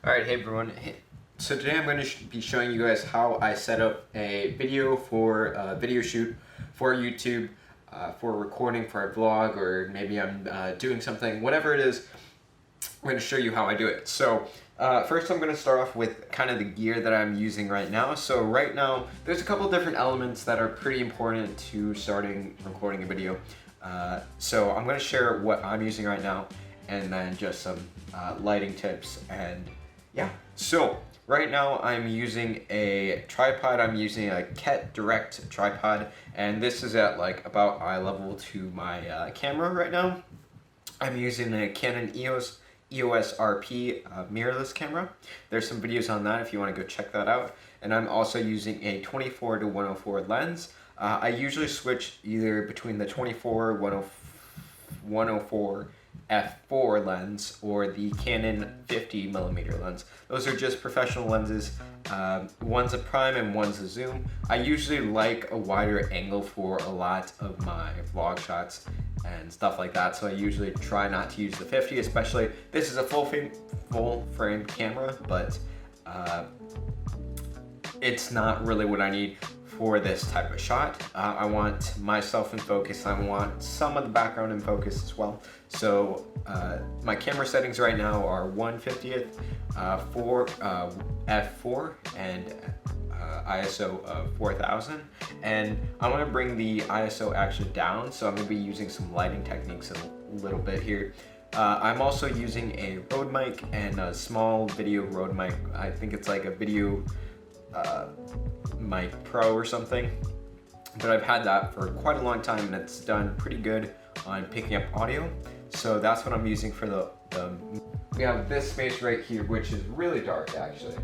Alright, hey everyone. So today I'm going to be showing you guys how I set up a video for a video shoot for YouTube, for recording for a vlog, or maybe I'm doing something, whatever it is. I'm going to show you how I do it. So first I'm going to start off with kind of the gear that I'm using right now. So right now there's a couple different elements that are pretty important to starting recording a video. So I'm going to share what I'm using right now, and then just some lighting tips. And yeah, so right now I'm using a tripod. I'm using a Ket Direct tripod, and this is at like about eye level to my camera right now. I'm using a Canon EOS RP mirrorless camera. There's some videos on that if you want to go check that out. And I'm also using a 24 to 104 lens. I usually switch either between the 24, 104 F4 lens or the Canon 50mm lens. Those are just professional lenses. One's a prime and one's a zoom. I usually like a wider angle for a lot of my vlog shots and stuff like that, so I usually try not to use the 50, especially this is a full frame camera, but it's not really what I need for this type of shot. I want myself in focus. I want some of the background in focus as well. So my camera settings right now are 1/50th, for f4, and ISO of 4000. And I want to bring the ISO actually down, so I'm going to be using some lighting techniques a little bit here. I'm also using a Rode mic and a small video Rode mic. I think it's like a video mic Pro or something, but I've had that for quite a long time and it's done pretty good on picking up audio. So that's what I'm using for the we have this space right here, which is really dark actually.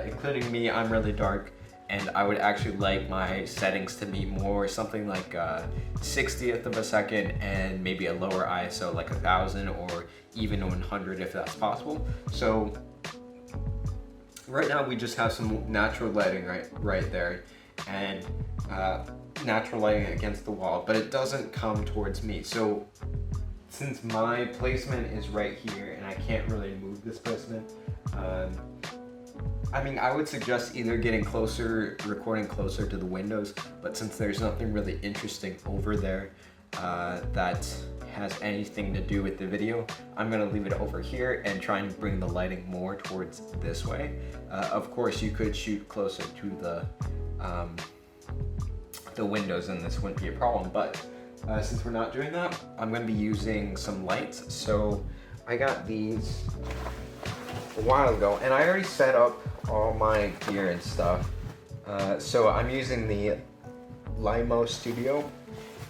Including me, I'm really dark, and I would actually like my settings to be more something like 60th of a second and maybe a lower ISO like 1000 or even 100 if that's possible. So right now we just have some natural lighting right there, and natural lighting against the wall, but it doesn't come towards me. So since my placement is right here and I can't really move this placement, I mean, I would suggest either getting closer, recording closer to the windows, but since there's nothing really interesting over there that has anything to do with the video, I'm gonna leave it over here and try and bring the lighting more towards this way. Of course, you could shoot closer to the windows and this wouldn't be a problem, but since we're not doing that, I'm gonna be using some lights. So I got these a while ago, and I already set up all my gear and stuff. So I'm using the Limo Studio,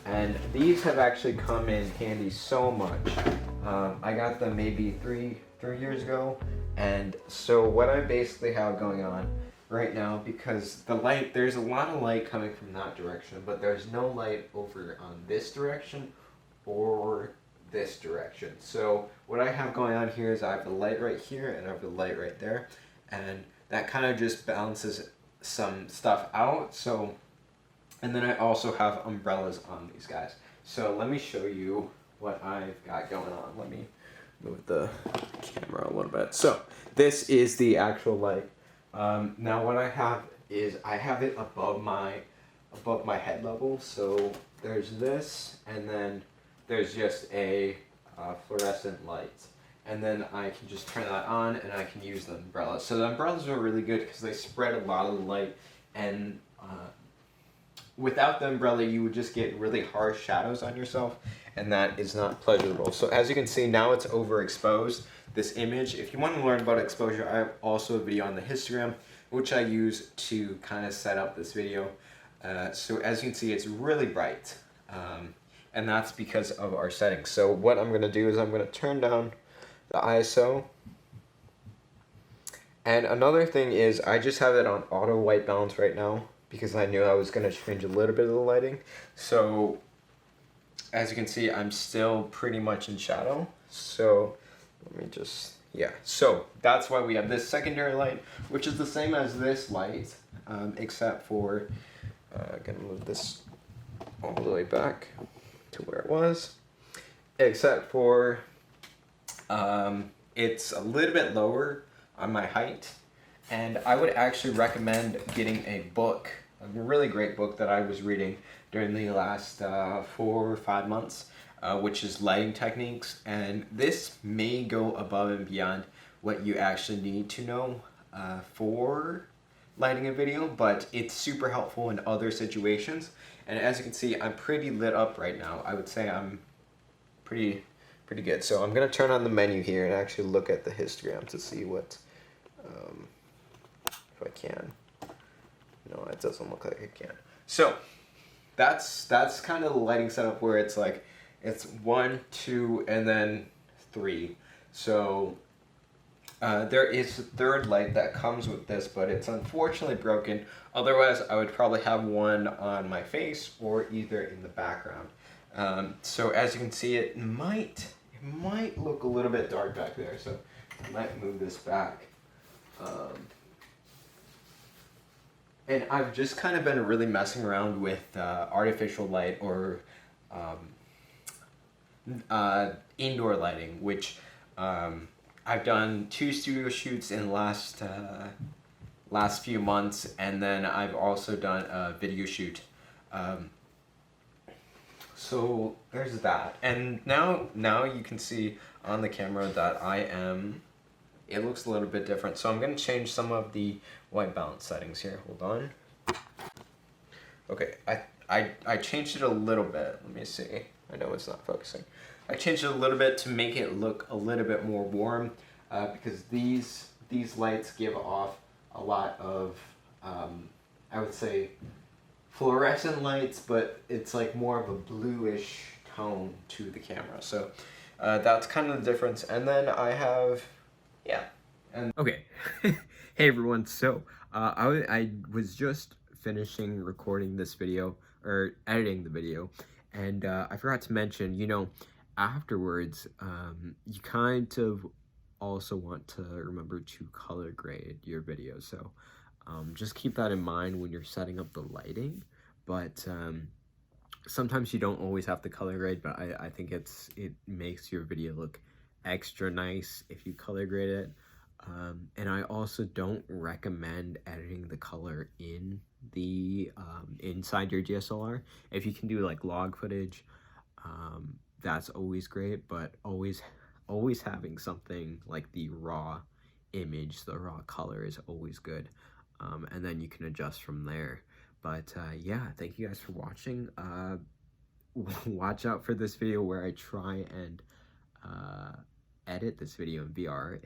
and these have actually come in handy so much. I got them maybe three years ago, and so what I basically have going on right now, because the light, there's a lot of light coming from that direction, but there's no light over on this direction or this direction. So what I have going on here is I have the light right here and I have the light right there, and that kind of just balances some stuff out. So, and then I also have umbrellas on these guys. So let me show you what I've got going on. Let me move the camera a little bit. So this is the actual light. Now what I have is I have it above my head level. So there's this, and then there's just a fluorescent light, and then I can just turn that on and I can use the umbrellas. So the umbrellas are really good because they spread a lot of the light, and without the umbrella you would just get really harsh shadows on yourself, and that is not pleasurable. So as you can see, now it's overexposed, this image. If you want to learn about exposure, I have also a video on the histogram which I use to kind of set up this video. So as you can see, it's really bright, and that's because of our settings. So what I'm going to do is I'm going to turn down the ISO. And another thing is I just have it on auto white balance right now because I knew I was going to change a little bit of the lighting. So as you can see, I'm still pretty much in shadow. So let me just, yeah. So that's why we have this secondary light, which is the same as this light, except for, I'm going to move this all the way back to where it was, except for it's a little bit lower on my height. And I would actually recommend getting a book, a really great book that I was reading during the last 4 or 5 months, which is lighting techniques. And this may go above and beyond what you actually need to know for lighting a video, but it's super helpful in other situations. And as you can see, I'm pretty lit up right now. I would say I'm pretty good. So I'm gonna turn on the menu here and actually look at the histogram to see what, if I can. No, it doesn't look like I can. So that's kind of the lighting setup where it's like, it's 1, 2, and then 3. So there is a third light that comes with this, but it's unfortunately broken. Otherwise, I would probably have one on my face or either in the background. So as you can see, it might look a little bit dark back there, so I might move this back. And I've just kind of been really messing around with artificial light or indoor lighting, which I've done 2 studio shoots in the last few months, and then I've also done a video shoot. So there's that, and now you can see on the camera that it looks a little bit different. So I'm going to change some of the white balance settings here. Hold on. Okay, I changed it a little bit. Let me see. I know it's not focusing. I changed it a little bit to make it look a little bit more warm, because these lights give off a lot of, I would say, fluorescent lights, but it's like more of a bluish tone to the camera. So that's kind of the difference. And then I have, yeah. And okay, hey everyone. So I was just finishing recording this video, or editing the video, and I forgot to mention, you know, afterwards, you kind of also want to remember to color grade your video. So just keep that in mind when you're setting up the lighting. But sometimes you don't always have to color grade, but I think it makes your video look extra nice if you color grade it. And I also don't recommend editing the color in the inside your DSLR. If you can do like log footage, that's always great, but always having something like the raw image, the raw color is always good. And then you can adjust from there. But yeah, thank you guys for watching. Watch out for this video where I try and edit this video in VR.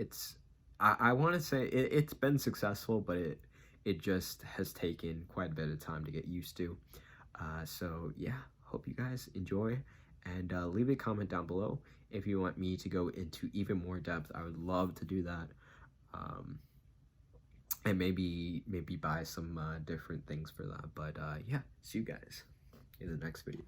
I want to say it's been successful, but it just has taken quite a bit of time to get used to. So yeah, hope you guys enjoy, and leave a comment down below if you want me to go into even more depth. I would love to do that. And maybe buy some different things for that. But yeah, see you guys in the next video.